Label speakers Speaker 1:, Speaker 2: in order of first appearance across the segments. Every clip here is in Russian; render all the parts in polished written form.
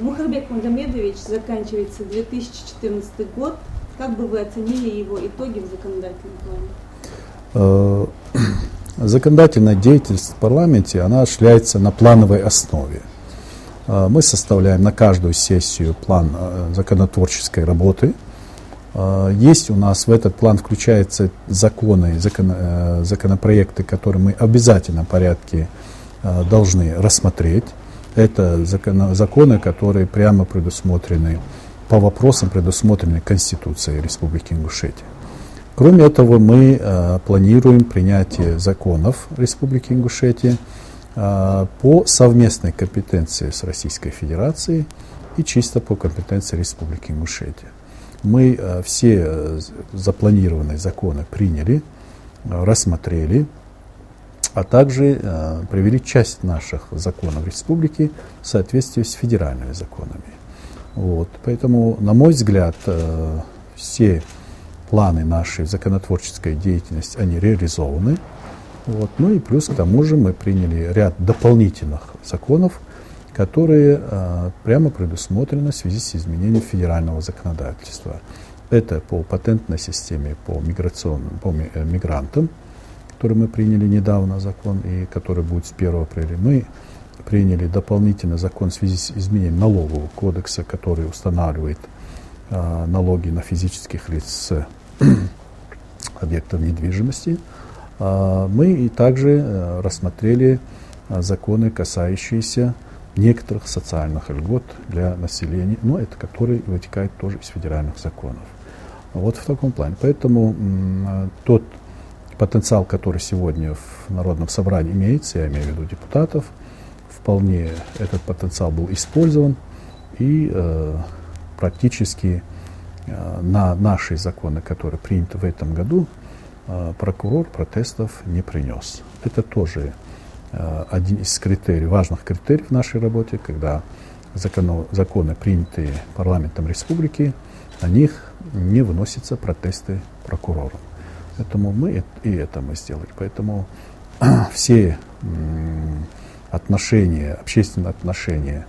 Speaker 1: Мухарбек Магомедович, заканчивается 2014 год. Как бы вы оценили его итоги в законодательном плане?
Speaker 2: Законодательная деятельность в парламенте, она осуществляется на плановой основе. Мы составляем на каждую сессию план законотворческой работы. Есть у нас в этот план включаются законопроекты, которые мы в обязательном порядке должны рассмотреть. Это законы, которые прямо предусмотрены по вопросам, предусмотрены Конституцией Республики Ингушетия. Кроме этого, мы планируем принятие законов Республики Ингушетия по совместной компетенции с Российской Федерацией и чисто по компетенции Республики Ингушетия. Мы все запланированные законы приняли, рассмотрели, а также привели часть наших законов республики в соответствии с федеральными законами. Вот. Поэтому, на мой взгляд, все планы нашей законотворческой деятельности, они реализованы. Вот. Ну и плюс к тому же мы приняли ряд дополнительных законов, которые прямо предусмотрены в связи с изменением федерального законодательства. Это по патентной системе, по мигрантам, который мы приняли недавно закон, и который будет с 1 апреля. Мы приняли дополнительный закон в связи с изменением налогового кодекса, который устанавливает налоги на физических лиц с объектов недвижимости. Мы и также рассмотрели законы, касающиеся некоторых социальных льгот для населения, но это которые вытекают тоже из федеральных законов. Вот в таком плане. Поэтому тот потенциал, который сегодня в Народном собрании имеется, я имею в виду депутатов, вполне этот потенциал был использован, и практически на наши законы, которые приняты в этом году, прокурор протестов не принес. Это тоже один из критериев, важных критериев в нашей работе, когда законы, принятые парламентом республики, на них не выносятся протесты прокурорам. Поэтому мы и это мы сделали. Поэтому все отношения, общественные отношения,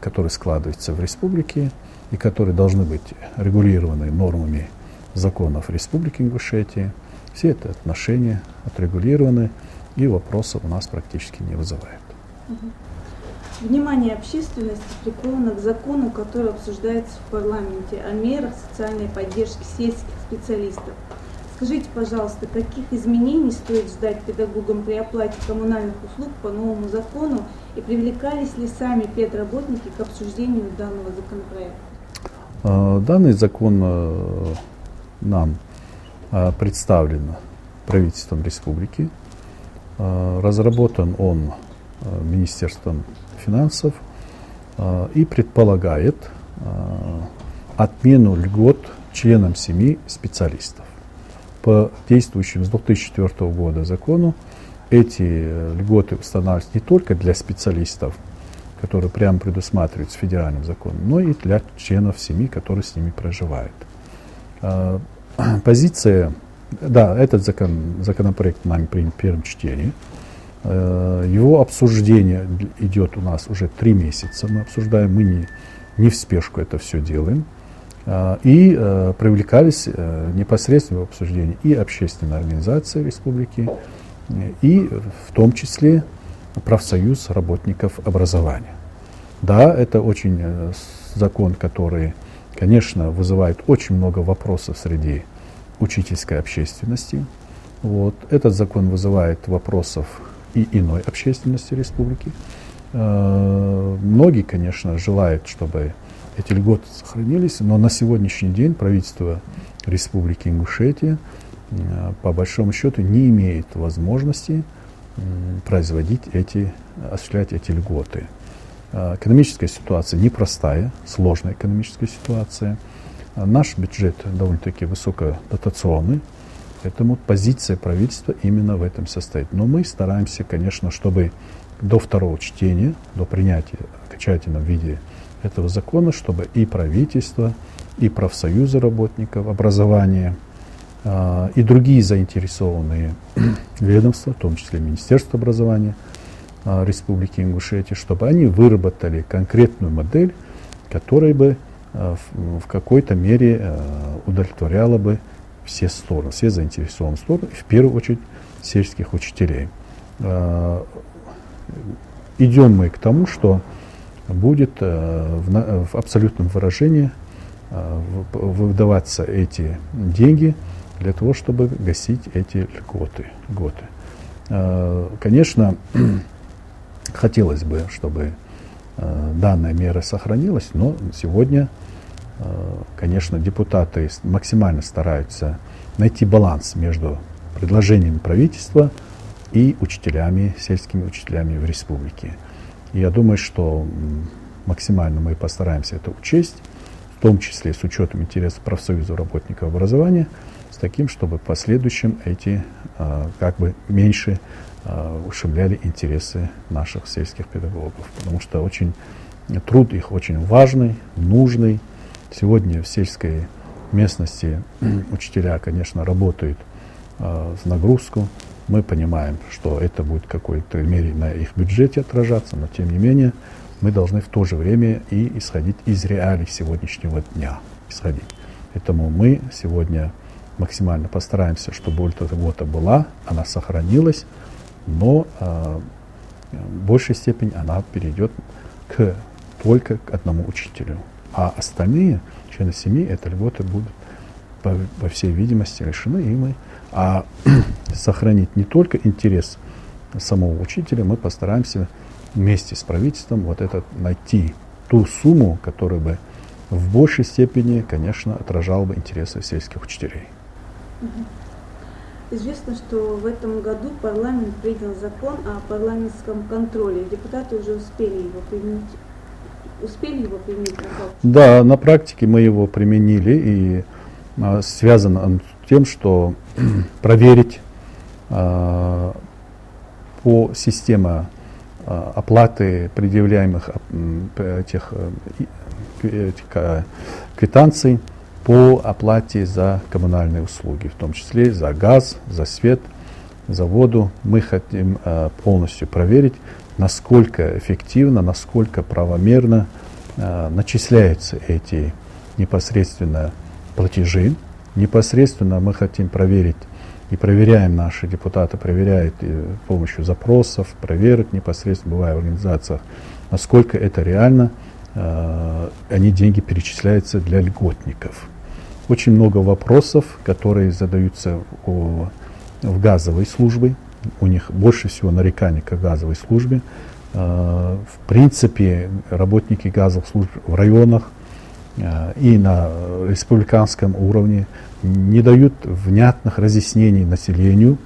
Speaker 2: которые складываются в республике и которые должны быть регулированы нормами законов Республики Ингушетия, все эти отношения отрегулированы и вопросов у нас практически не вызывают.
Speaker 1: Внимание общественности приковано к закону, который обсуждается в парламенте, о мерах социальной поддержки сельских специалистов. Скажите, пожалуйста, каких изменений стоит ждать педагогам при оплате коммунальных услуг по новому закону, и привлекались ли сами педработники к обсуждению данного законопроекта?
Speaker 2: Данный закон нам представлен правительством республики. Разработан он Министерством финансов и предполагает отмену льгот членам семьи специалистов. По действующему с 2004 года закону эти льготы устанавливаются не только для специалистов, которые прямо предусматриваются федеральным законом, но и для членов семьи, которые с ними проживают. Позиция, да, этот законопроект нами принят в первом чтении. Его обсуждение идет у нас уже 3 месяца. Мы обсуждаем, мы не в спешку это все делаем. И привлекались непосредственно в обсуждение и общественные организации республики, и в том числе профсоюз работников образования. Да, это очень закон, который, конечно, вызывает очень много вопросов среди учительской общественности. Вот. Этот закон вызывает вопросов и иной общественности республики. Многие, конечно, желают, чтобы эти льготы сохранились, но на сегодняшний день правительство Республики Ингушетия по большому счету не имеет возможности осуществлять эти льготы. Экономическая ситуация непростая, сложная экономическая ситуация. Наш бюджет довольно-таки высокодотационный, поэтому позиция правительства именно в этом состоит. Но мы стараемся, конечно, чтобы до второго чтения, до принятия в окончательном виде этого закона, чтобы и правительство, и профсоюзы работников образования, и другие заинтересованные ведомства, в том числе Министерство образования, Республики Ингушетия, чтобы они выработали конкретную модель, которая бы в какой-то мере удовлетворяла бы все стороны, все заинтересованные стороны, в первую очередь сельских учителей. Идем мы к тому, что будет в абсолютном выражении выдаваться эти деньги для того, чтобы гасить эти льготы. Конечно, хотелось бы, чтобы данная мера сохранилась, но сегодня, конечно, депутаты максимально стараются найти баланс между предложениями правительства и учителями, сельскими учителями в республике. И я думаю, что максимально мы постараемся это учесть, в том числе с учетом интересов профсоюза работников образования, с таким, чтобы в последующем эти как бы меньше ущемляли интересы наших сельских педагогов. Потому что труд их очень важный, нужный. Сегодня в сельской местности учителя, конечно, работают в нагрузку. Мы понимаем, что это будет в какой-то мере на их бюджете отражаться, но тем не менее мы должны в то же время и исходить из реалий сегодняшнего дня. Поэтому мы сегодня максимально постараемся, чтобы эта льгота была, она сохранилась, но в большей степени она перейдет только к одному учителю. А остальные члены семьи этой льготы будут, по всей видимости, лишены, и мы сохранить не только интерес самого учителя, мы постараемся вместе с правительством найти ту сумму, которая бы в большей степени, конечно, отражала бы интересы сельских учителей.
Speaker 1: Известно, что в этом году парламент принял закон о парламентском контроле. Депутаты уже успели его применить на практике?
Speaker 2: Да, на практике мы его применили, и связано он с тем, что проверить по системе оплаты предъявляемых этих квитанций по оплате за коммунальные услуги, в том числе за газ, за свет, за воду. Мы хотим полностью проверить, насколько эффективно, насколько правомерно начисляются эти непосредственно платежи. Непосредственно мы хотим проверить и проверяем, наши депутаты проверяют с помощью запросов, проверок непосредственно, бывает в организациях, насколько это реально, деньги перечисляются для льготников. Очень много вопросов, которые задаются в газовой службе. У них больше всего нареканий к газовой службе. В принципе, работники газовых служб в районах и на республиканском уровне не дают внятных разъяснений населению,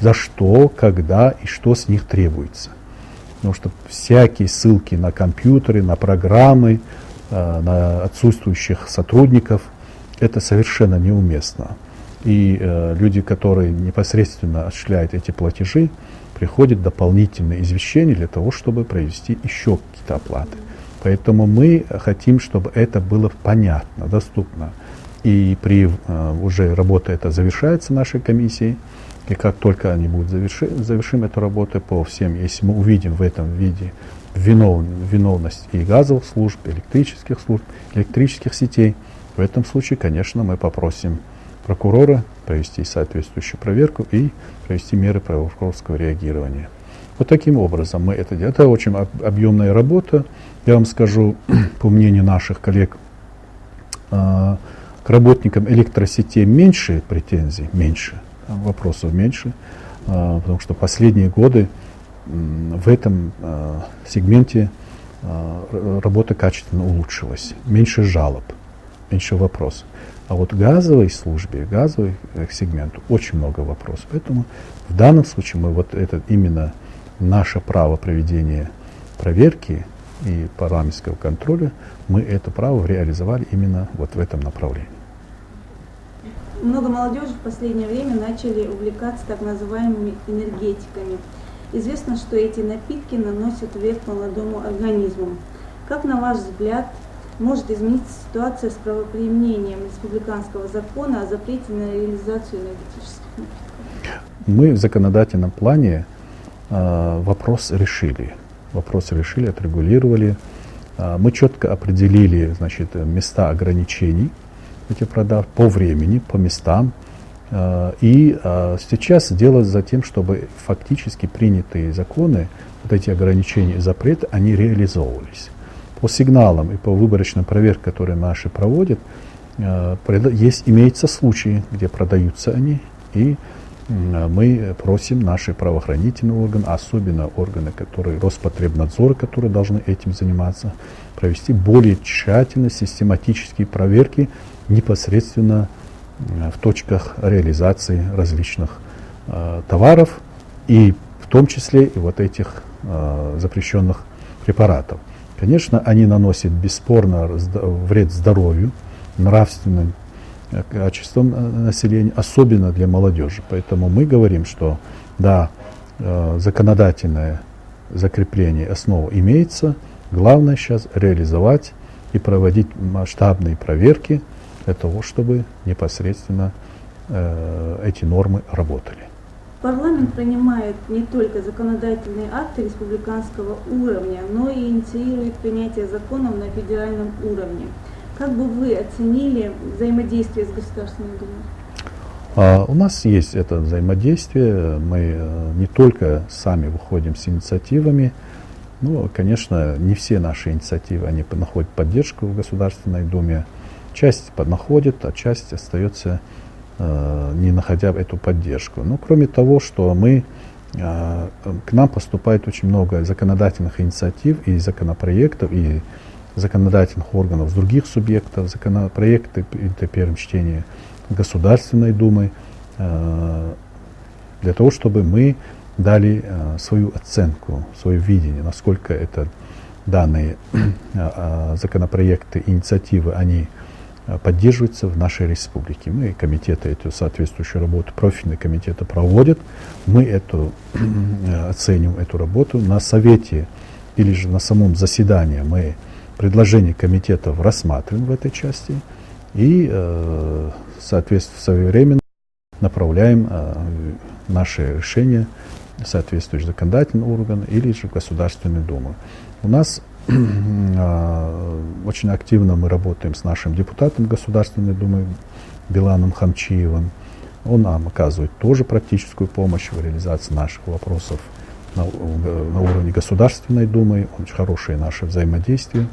Speaker 2: за что, когда и что с них требуется. Потому что всякие ссылки на компьютеры, на программы, на отсутствующих сотрудников, это совершенно неуместно. И люди, которые непосредственно осуществляют эти платежи, приходят дополнительные извещения для того, чтобы провести еще какие-то оплаты. Поэтому мы хотим, чтобы это было понятно, доступно. И уже работа эта завершается нашей комиссией. И как только они будут завершим эту работу по всем, если мы увидим в этом виде виновность и газовых служб, электрических служб, электрических сетей, в этом случае, конечно, мы попросим прокурора провести соответствующую проверку и провести меры прокурорского реагирования. Вот таким образом мы это делаем. Это очень объемная работа. Я вам скажу, по мнению наших коллег, к работникам электросетей меньше претензий, вопросов меньше, потому что последние годы в этом сегменте работа качественно улучшилась, меньше жалоб, меньше вопросов. А вот в газовой службе, газовый сегмент очень много вопросов. Поэтому в данном случае мы именно наше право проведения проверки и парламентского контроля, мы это право реализовали именно в этом направлении.
Speaker 1: Много молодежи в последнее время начали увлекаться так называемыми энергетиками. Известно, что эти напитки наносят вред молодому организму. Как, на ваш взгляд, может измениться ситуация с правоприменением республиканского закона о запрете на реализацию энергетических напитков?
Speaker 2: Мы в законодательном плане вопрос решили. Вопрос решили, отрегулировали. Мы четко определили, значит, места ограничений этих продаж по времени, по местам. И сейчас дело за тем, чтобы фактически принятые законы, вот эти ограничения и запреты, они реализовывались. По сигналам и по выборочным проверкам, которые наши проводят, имеются случаи, где продаются они, и мы просим наши правоохранительные органы, особенно органы, которые Роспотребнадзора, которые должны этим заниматься, провести более тщательно, систематические проверки непосредственно в точках реализации различных товаров, и в том числе и вот этих запрещенных препаратов. Конечно, они наносят бесспорно вред здоровью, нравственным качествам населения, особенно для молодежи. Поэтому мы говорим, что да, законодательное закрепление основ имеется, главное сейчас реализовать и проводить масштабные проверки для того, чтобы непосредственно эти нормы работали.
Speaker 1: Парламент принимает не только законодательные акты республиканского уровня, но и инициирует принятие законов на федеральном уровне. Как бы вы оценили взаимодействие с Государственной Думой?
Speaker 2: У нас есть это взаимодействие. Мы не только сами выходим с инициативами, но, конечно, не все наши инициативы они находят поддержку в Государственной Думе. Часть находит, а часть остается не находя эту поддержку. Но кроме того, что к нам поступает очень много законодательных инициатив и законопроектов, и законодательных органов с других субъектов, законопроекты при первом чтении Государственной Думы, для того, чтобы мы дали свою оценку, свое видение, насколько это данные законопроекты, инициативы, они поддерживаются в нашей республике. Мы, комитеты, эту соответствующую работу, профильные комитеты проводят, мы оцениваем эту работу на совете или же на самом заседании. Мы предложения комитетов рассматриваем в этой части и, соответственно, своевременно направляем наши решения в соответствующий законодательный орган или же в Государственную Думу. У нас очень активно мы работаем с нашим депутатом Государственной Думы Биланом Хамчиевым. Он нам оказывает тоже практическую помощь в реализации наших вопросов на уровне Государственной Думы. Очень хорошее наше взаимодействие.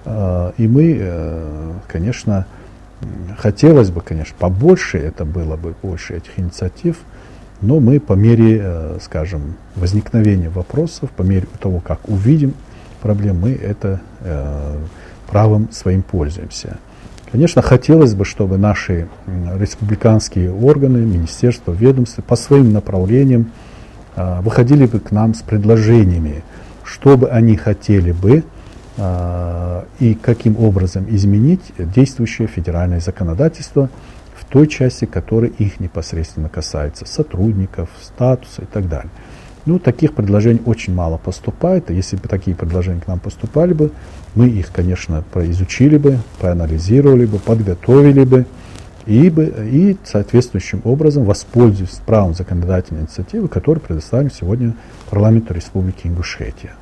Speaker 2: И мы, конечно, хотелось бы, конечно, побольше, это было бы больше этих инициатив, но мы по мере, скажем, возникновения вопросов, по мере того, как увидим проблем, мы это правом своим пользуемся. Конечно, хотелось бы, чтобы наши республиканские органы, министерства, ведомства по своим направлениям выходили бы к нам с предложениями, что бы они хотели бы и каким образом изменить действующее федеральное законодательство в той части, которая их непосредственно касается, сотрудников, статуса и так далее. Ну, таких предложений очень мало поступает, и если бы такие предложения к нам поступали бы, мы их, конечно, изучили бы, проанализировали бы, подготовили бы, и соответствующим образом воспользуясь правом законодательной инициативы, которая предоставлена сегодня парламенту Республики Ингушетия.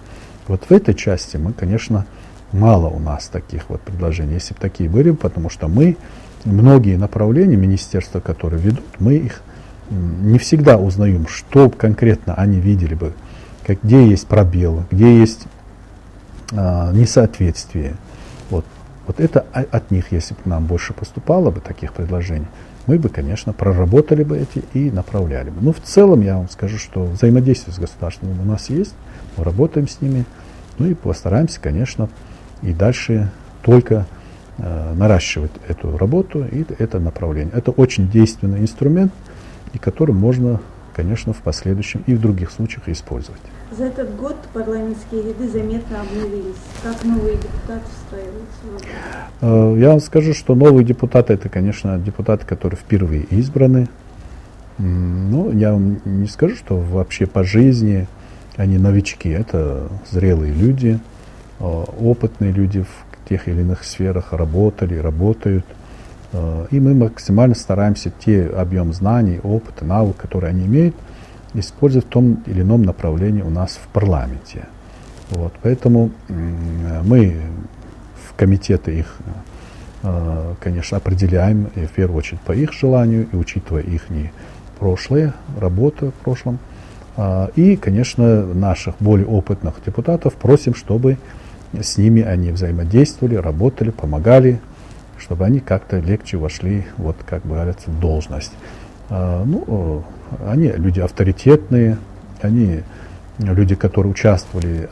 Speaker 2: Вот в этой части мы, конечно, мало у нас таких вот предложений, если бы такие были, потому что мы многие направления министерства, которые ведут, мы их не всегда узнаем, что конкретно они видели бы, где есть пробелы, где есть несоответствие. Вот это от них, если бы нам больше поступало бы таких предложений, мы бы, конечно, проработали бы эти и направляли бы. Но в целом я вам скажу, что взаимодействие с государством у нас есть, мы работаем с ними, ну и постараемся, конечно, и дальше только наращивать эту работу и это направление. Это очень действенный инструмент, и которым можно, конечно, в последующем и в других случаях использовать.
Speaker 1: За этот год парламентские ряды заметно обновились. Как новые депутаты встраиваются?
Speaker 2: Я вам скажу, что новые депутаты, это, конечно, депутаты, которые впервые избраны. Но я вам не скажу, что вообще по жизни они новички. Это зрелые люди, опытные люди в тех или иных сферах работали, работают. И мы максимально стараемся те объем знаний, опыта, навыков, которые они имеют, использовать в том или ином направлении у нас в парламенте. Вот, поэтому мы в комитеты их, конечно, определяем в первую очередь по их желанию и учитывая их прошлые работы в прошлом. И, конечно, наших более опытных депутатов просим, чтобы с ними они взаимодействовали, работали, помогали, чтобы они как-то легче вошли, вот, как бы говорится, в должность. Они люди авторитетные, они люди, которые участвовали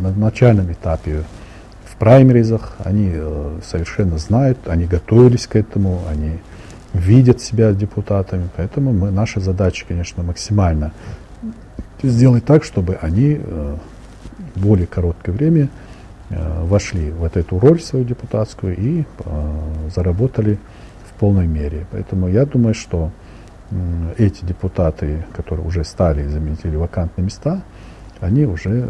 Speaker 2: на начальном этапе в праймеризах, они совершенно знают, они готовились к этому, они видят себя депутатами, поэтому наша задача, конечно, максимально сделать так, чтобы они в более короткое время вошли в эту роль свою депутатскую и заработали в полной мере. Поэтому я думаю, что эти депутаты, которые уже стали заменители вакантные места, они уже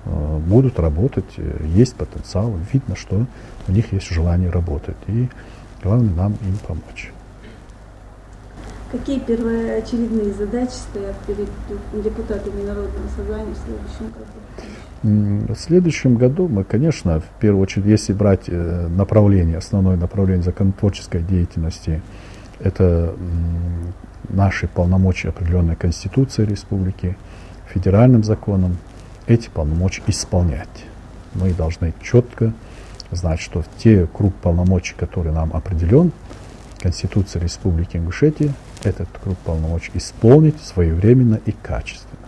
Speaker 2: будут работать, есть потенциал, видно, что у них есть желание работать. И главное нам им помочь.
Speaker 1: Какие первоочередные задачи стоят перед депутатами Народного собрания в следующем году?
Speaker 2: В следующем году мы, конечно, в первую очередь, если брать основное направление законотворческой деятельности, это наши полномочия, определенные Конституцией Республики, федеральным законом, эти полномочия исполнять. Мы должны четко знать, что те круг полномочий, который нам определен, Конституция Республики Ингушетия, этот круг полномочий исполнить своевременно и качественно.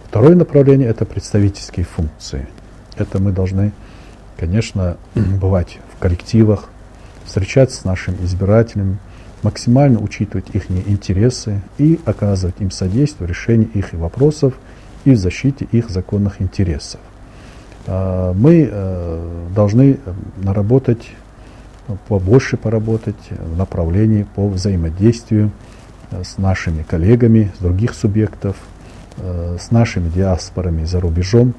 Speaker 2: Второе направление – это представительские функции. Это мы должны, конечно, бывать в коллективах, встречаться с нашими избирателями, максимально учитывать их интересы и оказывать им содействие в решении их вопросов и в защите их законных интересов. Мы должны побольше поработать в направлении по взаимодействию с нашими коллегами, с других субъектов, с нашими диаспорами за рубежом.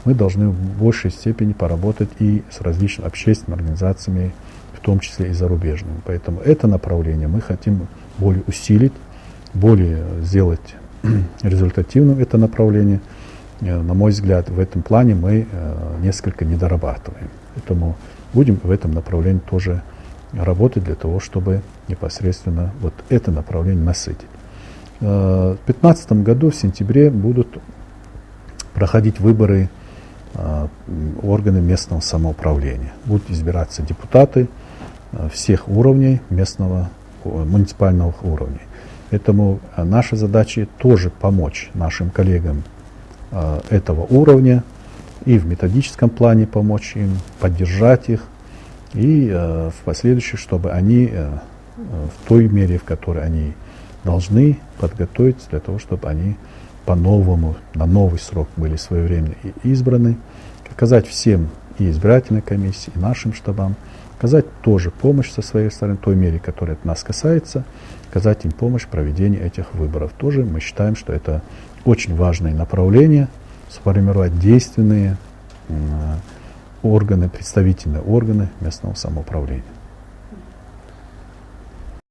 Speaker 2: Мы должны в большей степени поработать и с различными общественными организациями, в том числе и зарубежными. Поэтому это направление мы хотим более усилить, более сделать результативным это направление. На мой взгляд, в этом плане мы несколько недорабатываем. Поэтому будем в этом направлении тоже работать для того, чтобы непосредственно вот это направление насытить. В 2015 году, в сентябре, будут проходить выборы органы местного самоуправления. Будут избираться депутаты всех уровней местного, муниципального уровня. Поэтому наша задача тоже помочь нашим коллегам этого уровня и в методическом плане помочь им, поддержать их и в последующем, чтобы они в той мере, в которой они должны подготовиться для того, чтобы они по-новому, на новый срок были своевременно избраны, оказать всем и избирательной комиссии, и нашим штабам, оказать тоже помощь со своей стороны, в той мере, которая от нас касается, оказать им помощь в проведении этих выборов. Тоже мы считаем, что это очень важное направление, сформировать действенные органы, представительные органы местного самоуправления.